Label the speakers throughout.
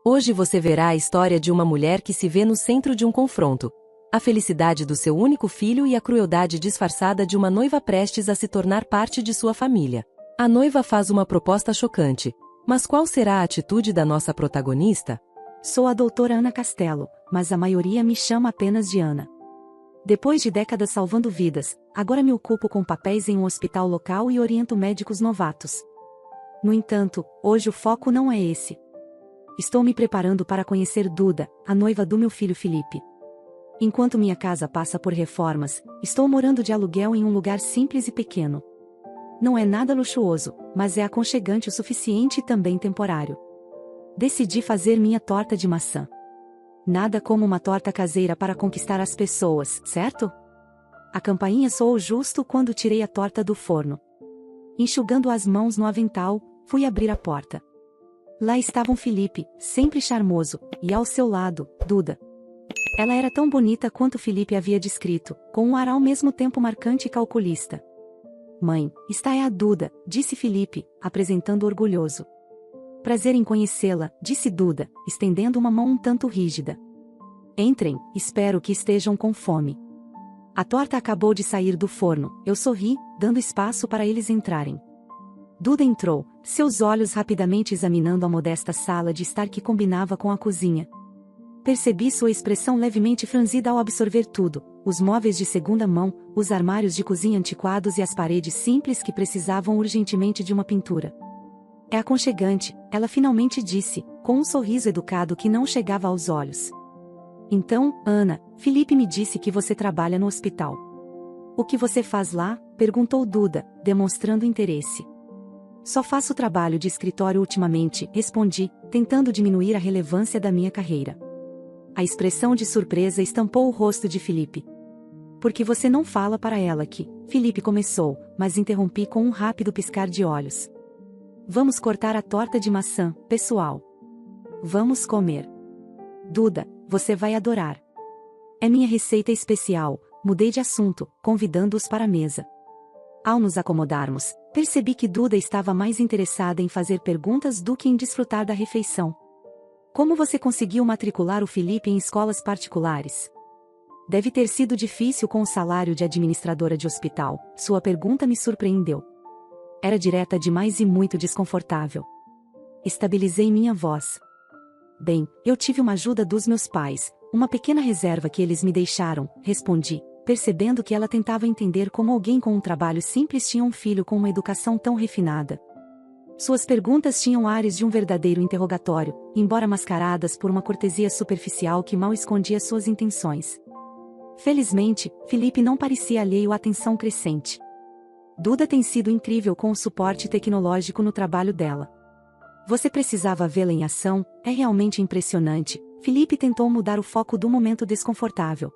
Speaker 1: Hoje você verá a história de uma mulher que se vê no centro de um confronto. A felicidade do seu único filho e a crueldade disfarçada de uma noiva prestes a se tornar parte de sua família. A noiva faz uma proposta chocante. Mas qual será a atitude da nossa protagonista?
Speaker 2: Sou a doutora Ana Castelo, mas a maioria me chama apenas de Ana. Depois de décadas salvando vidas, agora me ocupo com papéis em um hospital local e oriento médicos novatos. No entanto, hoje o foco não é esse. Estou me preparando para conhecer Duda, a noiva do meu filho Felipe. Enquanto minha casa passa por reformas, estou morando de aluguel em um lugar simples e pequeno. Não é nada luxuoso, mas é aconchegante o suficiente e também temporário. Decidi fazer minha torta de maçã. Nada como uma torta caseira para conquistar as pessoas, certo? A campainha soou justo quando tirei a torta do forno. Enxugando as mãos no avental, fui abrir a porta. Lá estava Felipe, sempre charmoso, e ao seu lado, Duda. Ela era tão bonita quanto Felipe havia descrito, com um ar ao mesmo tempo marcante e calculista. Mãe, esta é a Duda, disse Felipe, apresentando orgulhoso. Prazer em conhecê-la, disse Duda, estendendo uma mão um tanto rígida. Entrem, espero que estejam com fome. A torta acabou de sair do forno, eu sorri, dando espaço para eles entrarem. Duda entrou, seus olhos rapidamente examinando a modesta sala de estar que combinava com a cozinha. Percebi sua expressão levemente franzida ao absorver tudo, os móveis de segunda mão, os armários de cozinha antiquados e as paredes simples que precisavam urgentemente de uma pintura. É aconchegante, ela finalmente disse, com um sorriso educado que não chegava aos olhos. Então, Ana, Felipe me disse que você trabalha no hospital. O que você faz lá? Perguntou Duda, demonstrando interesse. Só faço trabalho de escritório ultimamente, respondi, tentando diminuir a relevância da minha carreira. A expressão de surpresa estampou o rosto de Felipe. Por que você não fala para ela que... Felipe começou, mas interrompi com um rápido piscar de olhos. Vamos cortar a torta de maçã, pessoal. Vamos comer. Duda, você vai adorar. É minha receita especial, mudei de assunto, convidando-os para a mesa. Ao nos acomodarmos, percebi que Duda estava mais interessada em fazer perguntas do que em desfrutar da refeição. Como você conseguiu matricular o Felipe em escolas particulares? Deve ter sido difícil com o salário de administradora de hospital, sua pergunta me surpreendeu. Era direta demais e muito desconfortável. Estabilizei minha voz. Bem, eu tive uma ajuda dos meus pais, uma pequena reserva que eles me deixaram, respondi, percebendo que ela tentava entender como alguém com um trabalho simples tinha um filho com uma educação tão refinada. Suas perguntas tinham ares de um verdadeiro interrogatório, embora mascaradas por uma cortesia superficial que mal escondia suas intenções. Felizmente, Felipe não parecia alheio à atenção crescente. Duda tem sido incrível com o suporte tecnológico no trabalho dela. Você precisava vê-la em ação, é realmente impressionante. Felipe tentou mudar o foco do momento desconfortável.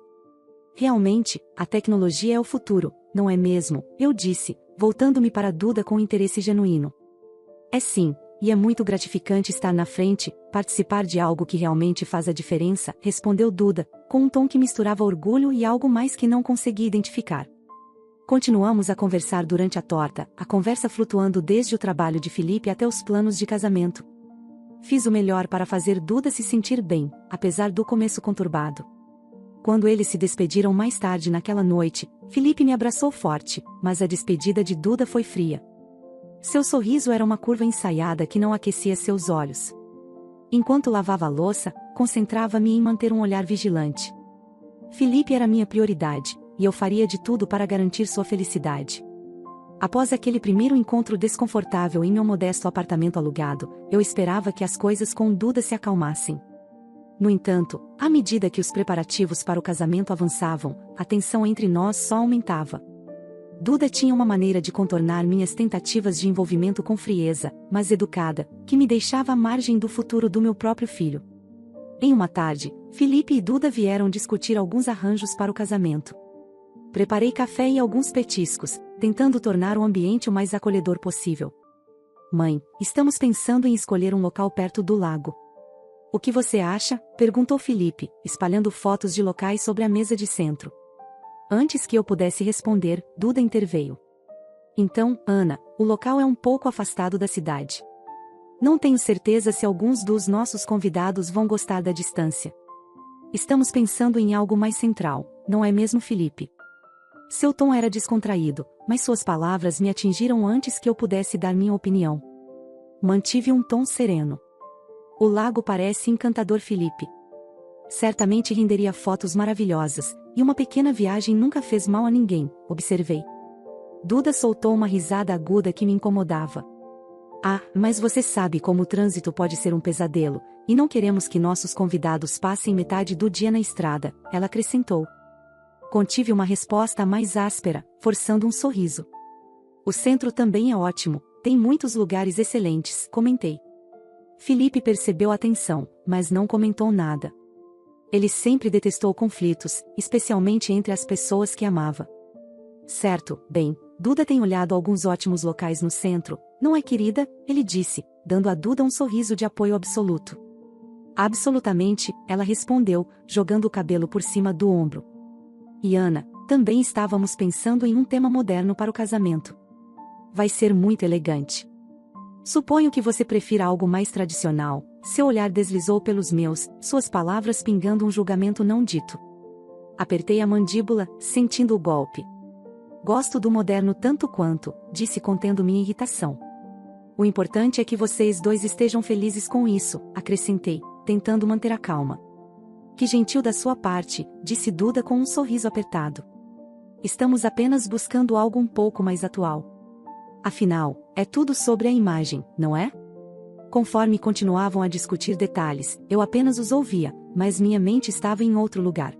Speaker 2: Realmente, a tecnologia é o futuro, não é mesmo? Eu disse, voltando-me para Duda com interesse genuíno. É sim, e é muito gratificante estar na frente, participar de algo que realmente faz a diferença, respondeu Duda, com um tom que misturava orgulho e algo mais que não consegui identificar. Continuamos a conversar durante a torta, a conversa flutuando desde o trabalho de Felipe até os planos de casamento. Fiz o melhor para fazer Duda se sentir bem, apesar do começo conturbado. Quando eles se despediram mais tarde naquela noite, Felipe me abraçou forte, mas a despedida de Duda foi fria. Seu sorriso era uma curva ensaiada que não aquecia seus olhos. Enquanto lavava a louça, concentrava-me em manter um olhar vigilante. Felipe era minha prioridade, e eu faria de tudo para garantir sua felicidade. Após aquele primeiro encontro desconfortável em meu modesto apartamento alugado, eu esperava que as coisas com Duda se acalmassem. No entanto, à medida que os preparativos para o casamento avançavam, a tensão entre nós só aumentava. Duda tinha uma maneira de contornar minhas tentativas de envolvimento com frieza, mas educada, que me deixava à margem do futuro do meu próprio filho. Em uma tarde, Felipe e Duda vieram discutir alguns arranjos para o casamento. Preparei café e alguns petiscos, tentando tornar o ambiente o mais acolhedor possível. Mãe, estamos pensando em escolher um local perto do lago. O que você acha? Perguntou Felipe, espalhando fotos de locais sobre a mesa de centro. Antes que eu pudesse responder, Duda interveio. Então, Ana, o local é um pouco afastado da cidade. Não tenho certeza se alguns dos nossos convidados vão gostar da distância. Estamos pensando em algo mais central, não é mesmo, Felipe? Seu tom era descontraído, mas suas palavras me atingiram antes que eu pudesse dar minha opinião. Mantive um tom sereno. O lago parece encantador, Felipe. Certamente renderia fotos maravilhosas, e uma pequena viagem nunca fez mal a ninguém, observei. Duda soltou uma risada aguda que me incomodava. Ah, mas você sabe como o trânsito pode ser um pesadelo, e não queremos que nossos convidados passem metade do dia na estrada, ela acrescentou. Contive uma resposta mais áspera, forçando um sorriso. O centro também é ótimo, tem muitos lugares excelentes, comentei. Felipe percebeu a tensão, mas não comentou nada. Ele sempre detestou conflitos, especialmente entre as pessoas que amava. Certo, bem, Duda tem olhado alguns ótimos locais no centro, não é, querida? Ele disse, dando a Duda um sorriso de apoio absoluto. Absolutamente, ela respondeu, jogando o cabelo por cima do ombro. E Ana, também estávamos pensando em um tema moderno para o casamento. Vai ser muito elegante. Suponho que você prefira algo mais tradicional. Seu olhar deslizou pelos meus, suas palavras pingando um julgamento não dito. Apertei a mandíbula, sentindo o golpe. Gosto do moderno tanto quanto, disse contendo minha irritação. O importante é que vocês dois estejam felizes com isso, acrescentei, tentando manter a calma. Que gentil da sua parte, disse Duda com um sorriso apertado. Estamos apenas buscando algo um pouco mais atual. Afinal, é tudo sobre a imagem, não é? Conforme continuavam a discutir detalhes, eu apenas os ouvia, mas minha mente estava em outro lugar.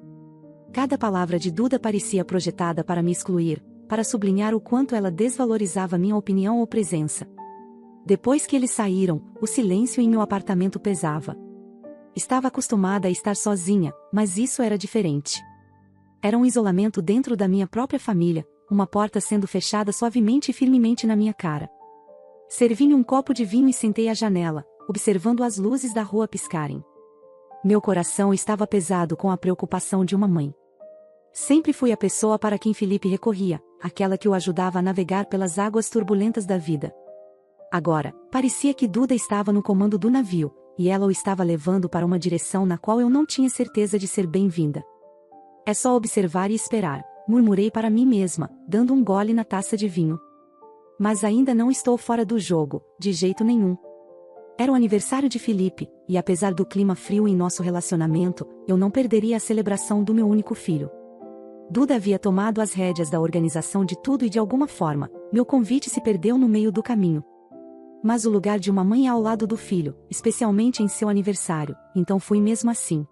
Speaker 2: Cada palavra de Duda parecia projetada para me excluir, para sublinhar o quanto ela desvalorizava minha opinião ou presença. Depois que eles saíram, o silêncio em meu apartamento pesava. Estava acostumada a estar sozinha, mas isso era diferente. Era um isolamento dentro da minha própria família, uma porta sendo fechada suavemente e firmemente na minha cara. Servi-me um copo de vinho e sentei à janela, observando as luzes da rua piscarem. Meu coração estava pesado com a preocupação de uma mãe. Sempre fui a pessoa para quem Felipe recorria, aquela que o ajudava a navegar pelas águas turbulentas da vida. Agora, parecia que Duda estava no comando do navio, e ela o estava levando para uma direção na qual eu não tinha certeza de ser bem-vinda. É só observar e esperar, murmurei para mim mesma, dando um gole na taça de vinho. Mas ainda não estou fora do jogo, de jeito nenhum. Era o aniversário de Felipe, e apesar do clima frio em nosso relacionamento, eu não perderia a celebração do meu único filho. Duda havia tomado as rédeas da organização de tudo e de alguma forma, meu convite se perdeu no meio do caminho. Mas o lugar de uma mãe é ao lado do filho, especialmente em seu aniversário, então fui mesmo assim.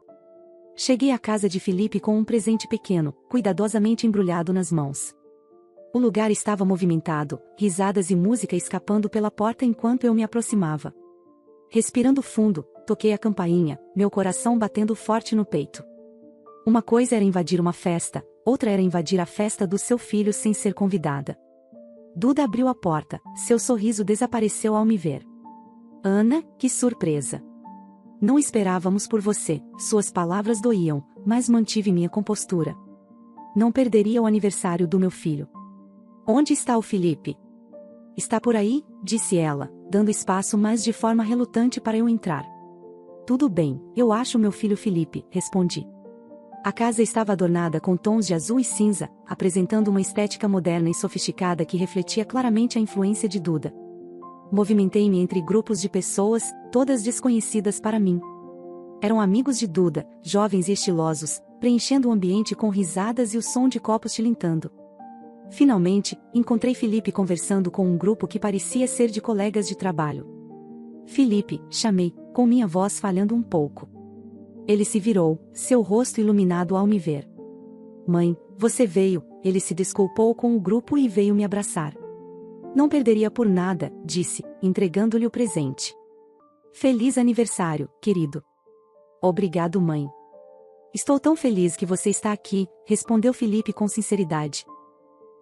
Speaker 2: Cheguei à casa de Felipe com um presente pequeno, cuidadosamente embrulhado nas mãos. O lugar estava movimentado, risadas e música escapando pela porta enquanto eu me aproximava. Respirando fundo, toquei a campainha, meu coração batendo forte no peito. Uma coisa era invadir uma festa, outra era invadir a festa do seu filho sem ser convidada. Duda abriu a porta, seu sorriso desapareceu ao me ver. Ana, que surpresa! Não esperávamos por você, suas palavras doíam, mas mantive minha compostura. Não perderia o aniversário do meu filho. Onde está o Felipe? Está por aí, disse ela, dando espaço mas de forma relutante para eu entrar. Tudo bem, eu acho meu filho Felipe, respondi. A casa estava adornada com tons de azul e cinza, apresentando uma estética moderna e sofisticada que refletia claramente a influência de Duda. Movimentei-me entre grupos de pessoas, todas desconhecidas para mim. Eram amigos de Duda, jovens e estilosos, preenchendo o ambiente com risadas e o som de copos tilintando. Finalmente, encontrei Felipe conversando com um grupo que parecia ser de colegas de trabalho. Felipe, chamei, com minha voz falhando um pouco. Ele se virou, seu rosto iluminado ao me ver. Mãe, você veio, ele se desculpou com o grupo e veio me abraçar. Não perderia por nada, disse, entregando-lhe o presente. Feliz aniversário, querido. Obrigado, mãe. Estou tão feliz que você está aqui, respondeu Felipe com sinceridade.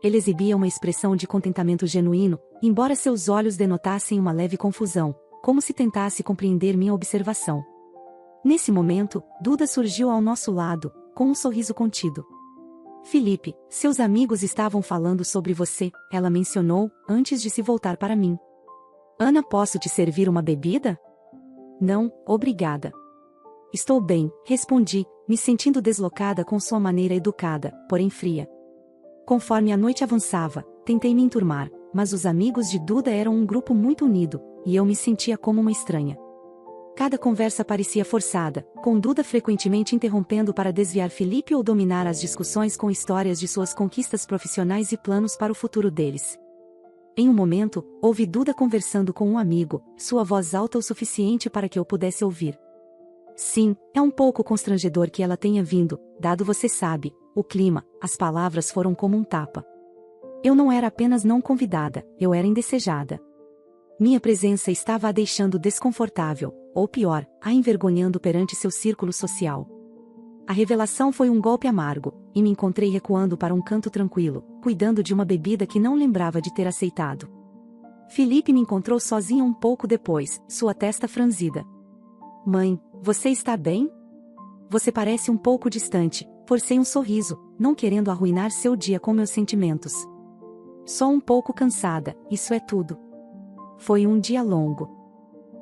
Speaker 2: Ele exibia uma expressão de contentamento genuíno, embora seus olhos denotassem uma leve confusão, como se tentasse compreender minha observação. Nesse momento, Duda surgiu ao nosso lado, com um sorriso contido. Felipe, seus amigos estavam falando sobre você, ela mencionou, antes de se voltar para mim. Ana, posso te servir uma bebida? Não, obrigada. Estou bem, respondi, me sentindo deslocada com sua maneira educada, porém fria. Conforme a noite avançava, tentei me enturmar, mas os amigos de Duda eram um grupo muito unido, e eu me sentia como uma estranha. Cada conversa parecia forçada, com Duda frequentemente interrompendo para desviar Felipe ou dominar as discussões com histórias de suas conquistas profissionais e planos para o futuro deles. Em um momento, ouvi Duda conversando com um amigo, sua voz alta o suficiente para que eu pudesse ouvir. Sim, é um pouco constrangedor que ela tenha vindo, dado você sabe, o clima, as palavras foram como um tapa. Eu não era apenas não convidada, eu era indesejada. Minha presença estava a deixando desconfortável, ou pior, a envergonhando perante seu círculo social. A revelação foi um golpe amargo, e me encontrei recuando para um canto tranquilo, cuidando de uma bebida que não lembrava de ter aceitado. Felipe me encontrou sozinha um pouco depois, sua testa franzida. Mãe, você está bem? Você parece um pouco distante, forcei um sorriso, não querendo arruinar seu dia com meus sentimentos. Só um pouco cansada, isso é tudo. Foi um dia longo.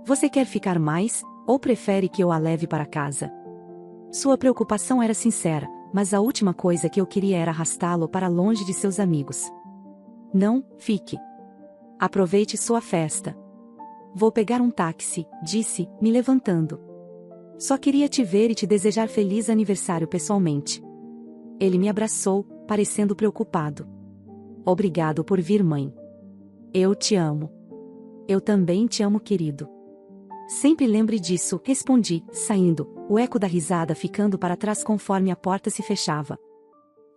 Speaker 2: Você quer ficar mais, ou prefere que eu a leve para casa? Sua preocupação era sincera, mas a última coisa que eu queria era arrastá-lo para longe de seus amigos. Não, fique. Aproveite sua festa. Vou pegar um táxi, disse, me levantando. Só queria te ver e te desejar feliz aniversário pessoalmente. Ele me abraçou, parecendo preocupado. Obrigado por vir, mãe. Eu te amo. Eu também te amo, querido. Sempre lembre disso, respondi, saindo, o eco da risada ficando para trás conforme a porta se fechava.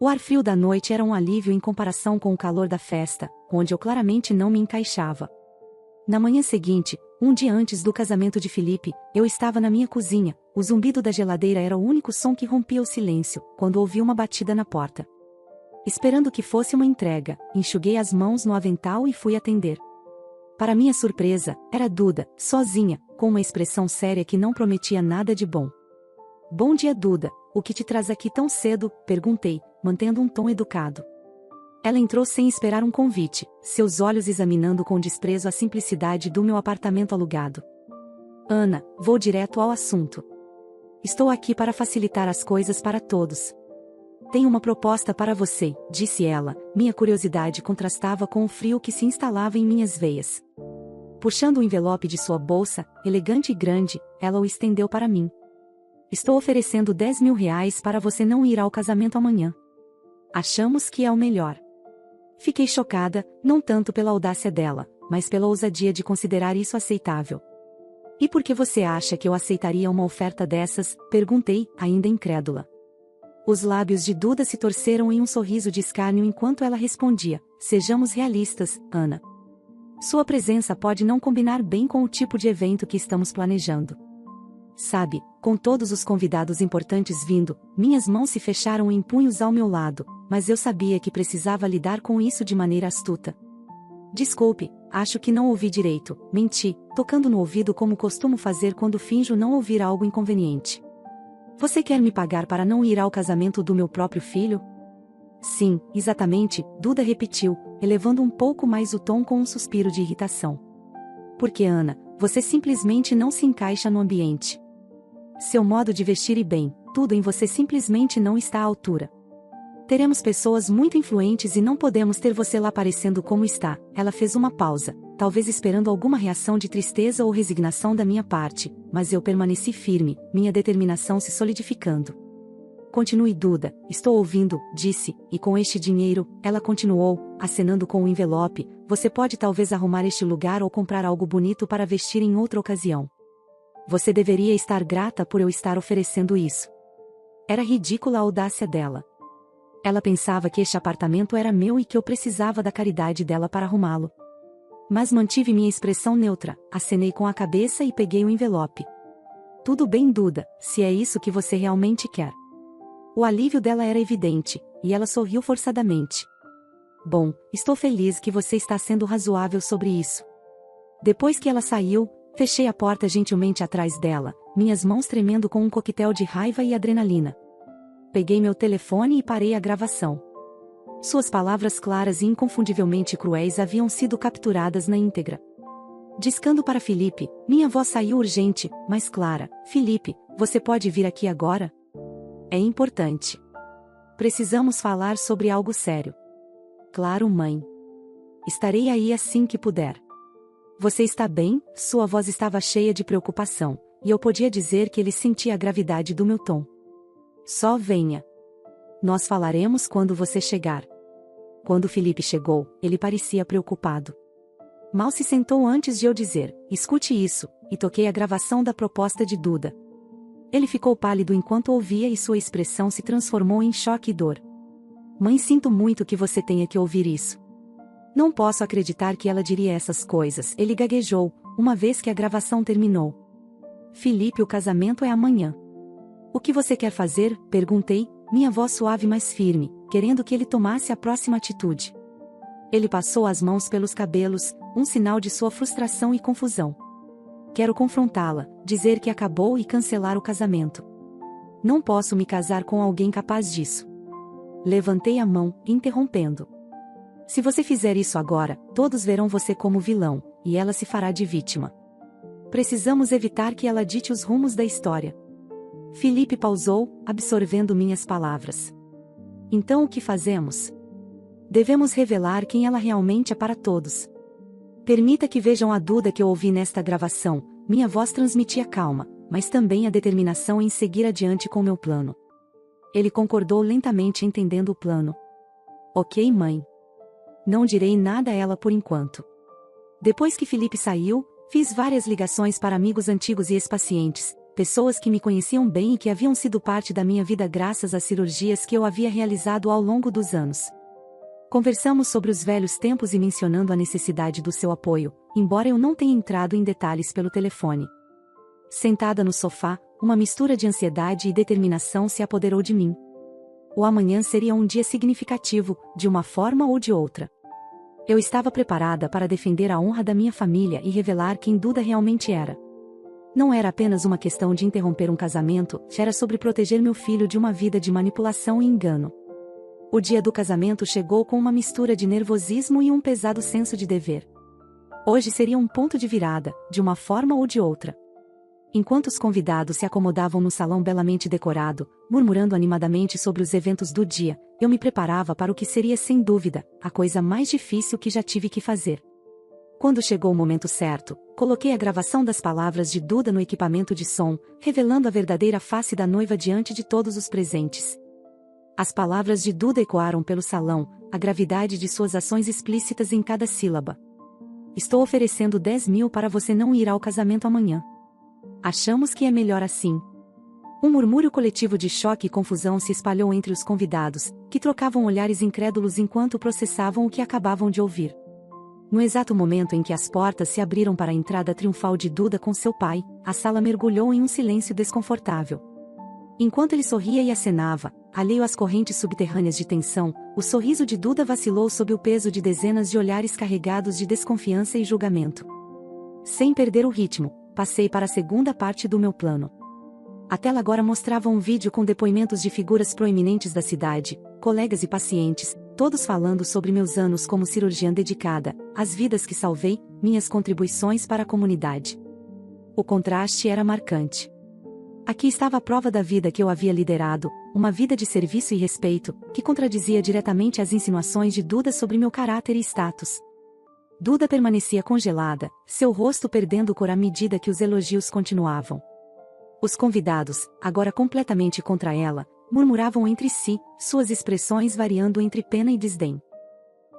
Speaker 2: O ar frio da noite era um alívio em comparação com o calor da festa, onde eu claramente não me encaixava. Na manhã seguinte, um dia antes do casamento de Felipe, eu estava na minha cozinha, o zumbido da geladeira era o único som que rompia o silêncio, quando ouvi uma batida na porta. Esperando que fosse uma entrega, enxuguei as mãos no avental e fui atender. Para minha surpresa, era Duda, sozinha, com uma expressão séria que não prometia nada de bom. Bom dia, Duda, o que te traz aqui tão cedo? Perguntei, mantendo um tom educado. Ela entrou sem esperar um convite, seus olhos examinando com desprezo a simplicidade do meu apartamento alugado. Ana, vou direto ao assunto. Estou aqui para facilitar as coisas para todos. Tenho uma proposta para você, disse ela, minha curiosidade contrastava com o frio que se instalava em minhas veias. Puxando o envelope de sua bolsa, elegante e grande, ela o estendeu para mim. Estou oferecendo R$ 10.000 para você não ir ao casamento amanhã. Achamos que é o melhor. Fiquei chocada, não tanto pela audácia dela, mas pela ousadia de considerar isso aceitável. E por que você acha que eu aceitaria uma oferta dessas? Perguntei, ainda incrédula. Os lábios de Duda se torceram em um sorriso de escárnio enquanto ela respondia, sejamos realistas, Ana. Sua presença pode não combinar bem com o tipo de evento que estamos planejando. Sabe, com todos os convidados importantes vindo, minhas mãos se fecharam em punhos ao meu lado, mas eu sabia que precisava lidar com isso de maneira astuta. Desculpe, acho que não ouvi direito, menti, tocando no ouvido como costumo fazer quando finjo não ouvir algo inconveniente. Você quer me pagar para não ir ao casamento do meu próprio filho? Sim, exatamente, Duda repetiu, elevando um pouco mais o tom com um suspiro de irritação. Porque Ana, você simplesmente não se encaixa no ambiente. Seu modo de vestir e bem, tudo em você simplesmente não está à altura. Teremos pessoas muito influentes e não podemos ter você lá parecendo como está. Ela fez uma pausa, talvez esperando alguma reação de tristeza ou resignação da minha parte, mas eu permaneci firme, minha determinação se solidificando. Continue, Duda, estou ouvindo, disse, e com este dinheiro, ela continuou, acenando com o envelope, você pode talvez arrumar este lugar ou comprar algo bonito para vestir em outra ocasião. Você deveria estar grata por eu estar oferecendo isso. Era ridícula a audácia dela. Ela pensava que este apartamento era meu e que eu precisava da caridade dela para arrumá-lo. Mas mantive minha expressão neutra, acenei com a cabeça e peguei o envelope. Tudo bem, Duda, se é isso que você realmente quer. O alívio dela era evidente, e ela sorriu forçadamente. Bom, estou feliz que você está sendo razoável sobre isso. Depois que ela saiu, fechei a porta gentilmente atrás dela, minhas mãos tremendo com um coquetel de raiva e adrenalina. Peguei meu telefone e parei a gravação. Suas palavras claras e inconfundivelmente cruéis haviam sido capturadas na íntegra. Discando para Felipe, minha voz saiu urgente, mas clara: Felipe, você pode vir aqui agora? É importante. Precisamos falar sobre algo sério. Claro, mãe. Estarei aí assim que puder. Você está bem? Sua voz estava cheia de preocupação, e eu podia dizer que ele sentia a gravidade do meu tom. Só venha. Nós falaremos quando você chegar. Quando Felipe chegou, ele parecia preocupado. Mal se sentou antes de eu dizer: escute isso, e toquei a gravação da proposta de Duda. Ele ficou pálido enquanto ouvia e sua expressão se transformou em choque e dor. Mãe, sinto muito que você tenha que ouvir isso. Não posso acreditar que ela diria essas coisas, ele gaguejou, uma vez que a gravação terminou. Felipe, o casamento é amanhã. O que você quer fazer? Perguntei, minha voz suave mas firme, querendo que ele tomasse a próxima atitude. Ele passou as mãos pelos cabelos, um sinal de sua frustração e confusão. Quero confrontá-la, dizer que acabou e cancelar o casamento. Não posso me casar com alguém capaz disso. Levantei a mão, interrompendo. Se você fizer isso agora, todos verão você como vilão, e ela se fará de vítima. Precisamos evitar que ela dite os rumos da história. Felipe pausou, absorvendo minhas palavras. Então o que fazemos? Devemos revelar quem ela realmente é para todos. Permita que vejam a Duda que eu ouvi nesta gravação, minha voz transmitia calma, mas também a determinação em seguir adiante com meu plano. Ele concordou lentamente, entendendo o plano. Ok, mãe. Não direi nada a ela por enquanto. Depois que Felipe saiu, fiz várias ligações para amigos antigos e ex-pacientes, pessoas que me conheciam bem e que haviam sido parte da minha vida graças às cirurgias que eu havia realizado ao longo dos anos. Conversamos sobre os velhos tempos e mencionando a necessidade do seu apoio, embora eu não tenha entrado em detalhes pelo telefone. Sentada no sofá, uma mistura de ansiedade e determinação se apoderou de mim. O amanhã seria um dia significativo, de uma forma ou de outra. Eu estava preparada para defender a honra da minha família e revelar quem Duda realmente era. Não era apenas uma questão de interromper um casamento, era sobre proteger meu filho de uma vida de manipulação e engano. O dia do casamento chegou com uma mistura de nervosismo e um pesado senso de dever. Hoje seria um ponto de virada, de uma forma ou de outra. Enquanto os convidados se acomodavam no salão belamente decorado, murmurando animadamente sobre os eventos do dia, eu me preparava para o que seria sem dúvida, a coisa mais difícil que já tive que fazer. Quando chegou o momento certo, coloquei a gravação das palavras de Duda no equipamento de som, revelando a verdadeira face da noiva diante de todos os presentes. As palavras de Duda ecoaram pelo salão, a gravidade de suas ações explícitas em cada sílaba. Estou oferecendo 10.000 para você não ir ao casamento amanhã. Achamos que é melhor assim. Um murmúrio coletivo de choque e confusão se espalhou entre os convidados, que trocavam olhares incrédulos enquanto processavam o que acabavam de ouvir. No exato momento em que as portas se abriram para a entrada triunfal de Duda com seu pai, a sala mergulhou em um silêncio desconfortável. Enquanto ele sorria e acenava, alheio às correntes subterrâneas de tensão, o sorriso de Duda vacilou sob o peso de dezenas de olhares carregados de desconfiança e julgamento. Sem perder o ritmo, passei para a segunda parte do meu plano. A tela agora mostrava um vídeo com depoimentos de figuras proeminentes da cidade, colegas e pacientes, todos falando sobre meus anos como cirurgiã dedicada, as vidas que salvei, minhas contribuições para a comunidade. O contraste era marcante. Aqui estava a prova da vida que eu havia liderado, uma vida de serviço e respeito, que contradizia diretamente as insinuações de Duda sobre meu caráter e status. Duda permanecia congelada, seu rosto perdendo cor à medida que os elogios continuavam. Os convidados, agora completamente contra ela, murmuravam entre si, suas expressões variando entre pena e desdém.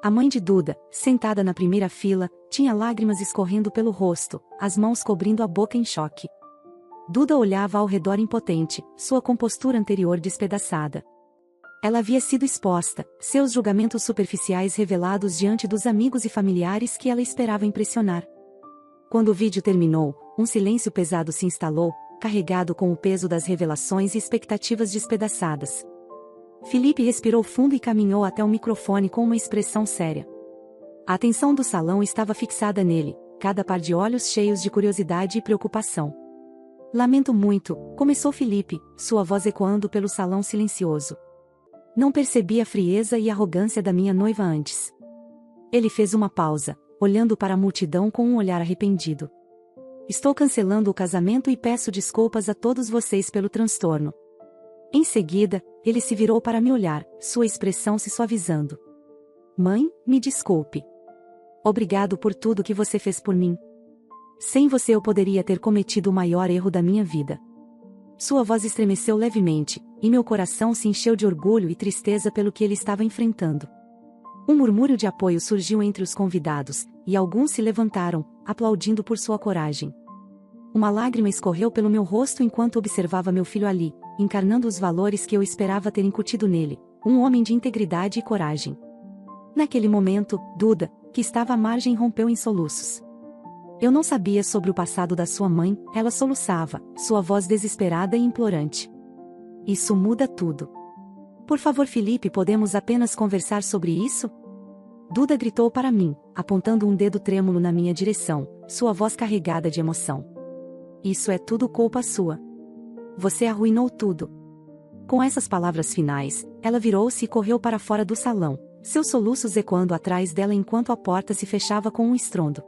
Speaker 2: A mãe de Duda, sentada na primeira fila, tinha lágrimas escorrendo pelo rosto, as mãos cobrindo a boca em choque. Duda olhava ao redor impotente, sua compostura anterior despedaçada. Ela havia sido exposta, seus julgamentos superficiais revelados diante dos amigos e familiares que ela esperava impressionar. Quando o vídeo terminou, um silêncio pesado se instalou, carregado com o peso das revelações e expectativas despedaçadas. Felipe respirou fundo e caminhou até o microfone com uma expressão séria. A atenção do salão estava fixada nele, cada par de olhos cheios de curiosidade e preocupação. Lamento muito, começou Felipe, sua voz ecoando pelo salão silencioso. Não percebi a frieza e arrogância da minha noiva antes. Ele fez uma pausa, olhando para a multidão com um olhar arrependido. Estou cancelando o casamento e peço desculpas a todos vocês pelo transtorno. Em seguida, ele se virou para me olhar, sua expressão se suavizando. Mãe, me desculpe. Obrigado por tudo que você fez por mim. Sem você eu poderia ter cometido o maior erro da minha vida. Sua voz estremeceu levemente, e meu coração se encheu de orgulho e tristeza pelo que ele estava enfrentando. Um murmúrio de apoio surgiu entre os convidados, e alguns se levantaram, aplaudindo por sua coragem. Uma lágrima escorreu pelo meu rosto enquanto observava meu filho ali, encarnando os valores que eu esperava ter incutido nele, um homem de integridade e coragem. Naquele momento, Duda, que estava à margem, rompeu em soluços. Eu não sabia sobre o passado da sua mãe, ela soluçava, sua voz desesperada e implorante. Isso muda tudo. Por favor, Felipe, podemos apenas conversar sobre isso? Duda gritou para mim, apontando um dedo trêmulo na minha direção, sua voz carregada de emoção. Isso é tudo culpa sua. Você arruinou tudo. Com essas palavras finais, ela virou-se e correu para fora do salão, seus soluços ecoando atrás dela enquanto a porta se fechava com um estrondo.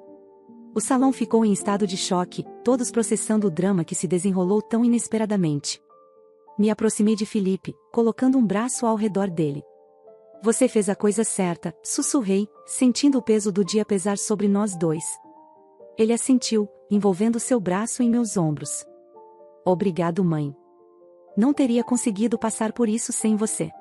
Speaker 2: O salão ficou em estado de choque, todos processando o drama que se desenrolou tão inesperadamente. Me aproximei de Felipe, colocando um braço ao redor dele. Você fez a coisa certa, sussurrei, sentindo o peso do dia pesar sobre nós dois. Ele assentiu, envolvendo seu braço em meus ombros. Obrigado, mãe. Não teria conseguido passar por isso sem você.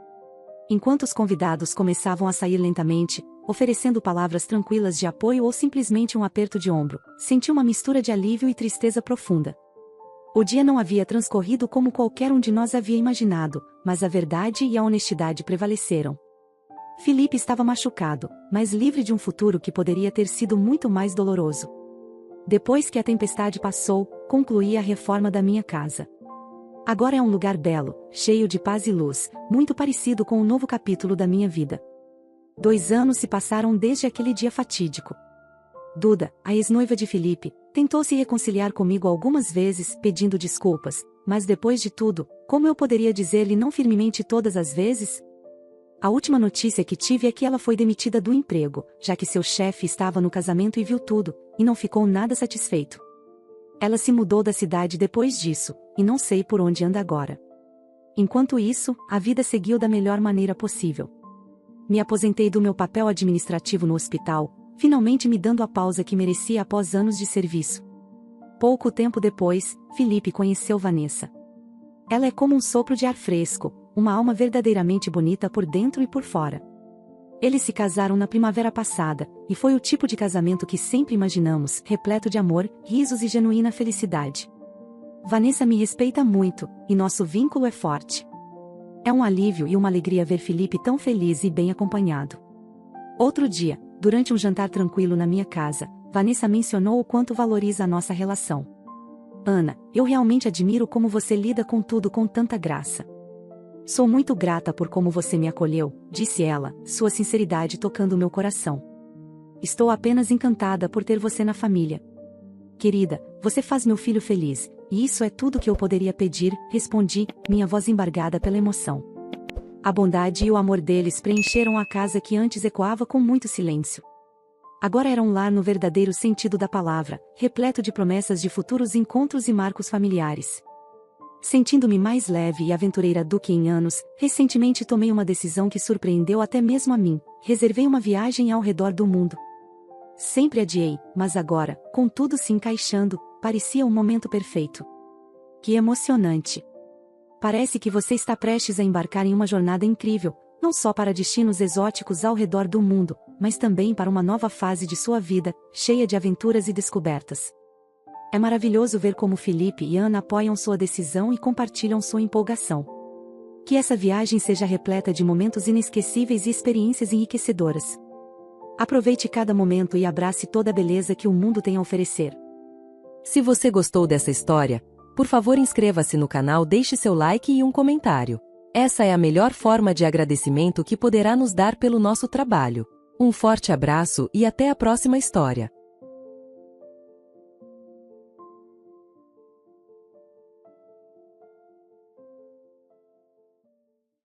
Speaker 2: Enquanto os convidados começavam a sair lentamente, oferecendo palavras tranquilas de apoio ou simplesmente um aperto de ombro, senti uma mistura de alívio e tristeza profunda. O dia não havia transcorrido como qualquer um de nós havia imaginado, mas a verdade e a honestidade prevaleceram. Felipe estava machucado, mas livre de um futuro que poderia ter sido muito mais doloroso. Depois que a tempestade passou, concluí a reforma da minha casa. Agora é um lugar belo, cheio de paz e luz, muito parecido com o novo capítulo da minha vida. 2 anos se passaram desde aquele dia fatídico. Duda, a ex-noiva de Felipe, tentou se reconciliar comigo algumas vezes, pedindo desculpas, mas depois de tudo, como eu poderia dizer-lhe não firmemente todas as vezes? A última notícia que tive é que ela foi demitida do emprego, já que seu chefe estava no casamento e viu tudo, e não ficou nada satisfeito. Ela se mudou da cidade depois disso, e não sei por onde anda agora. Enquanto isso, a vida seguiu da melhor maneira possível. Me aposentei do meu papel administrativo no hospital, finalmente me dando a pausa que merecia após anos de serviço. Pouco tempo depois, Felipe conheceu Vanessa. Ela é como um sopro de ar fresco, uma alma verdadeiramente bonita por dentro e por fora. Eles se casaram na primavera passada, e foi o tipo de casamento que sempre imaginamos, repleto de amor, risos e genuína felicidade. Vanessa me respeita muito, e nosso vínculo é forte. É um alívio e uma alegria ver Felipe tão feliz e bem acompanhado. Outro dia, durante um jantar tranquilo na minha casa, Vanessa mencionou o quanto valoriza a nossa relação. Ana, eu realmente admiro como você lida com tudo com tanta graça. Sou muito grata por como você me acolheu, disse ela, sua sinceridade tocando meu coração. Estou apenas encantada por ter você na família. Querida, você faz meu filho feliz, e isso é tudo que eu poderia pedir, respondi, minha voz embargada pela emoção. A bondade e o amor deles preencheram a casa que antes ecoava com muito silêncio. Agora era um lar no verdadeiro sentido da palavra, repleto de promessas de futuros encontros e marcos familiares. Sentindo-me mais leve e aventureira do que em anos, recentemente tomei uma decisão que surpreendeu até mesmo a mim, reservei uma viagem ao redor do mundo. Sempre adiei, mas agora, com tudo se encaixando, parecia um momento perfeito. Que emocionante! Parece que você está prestes a embarcar em uma jornada incrível, não só para destinos exóticos ao redor do mundo, mas também para uma nova fase de sua vida, cheia de aventuras e descobertas. É maravilhoso ver como Felipe e Ana apoiam sua decisão e compartilham sua empolgação. Que essa viagem seja repleta de momentos inesquecíveis e experiências enriquecedoras. Aproveite cada momento e abrace toda a beleza que o mundo tem a oferecer.
Speaker 1: Se você gostou dessa história, por favor inscreva-se no canal, deixe seu like e um comentário. Essa é a melhor forma de agradecimento que poderá nos dar pelo nosso trabalho. Um forte abraço e até a próxima história.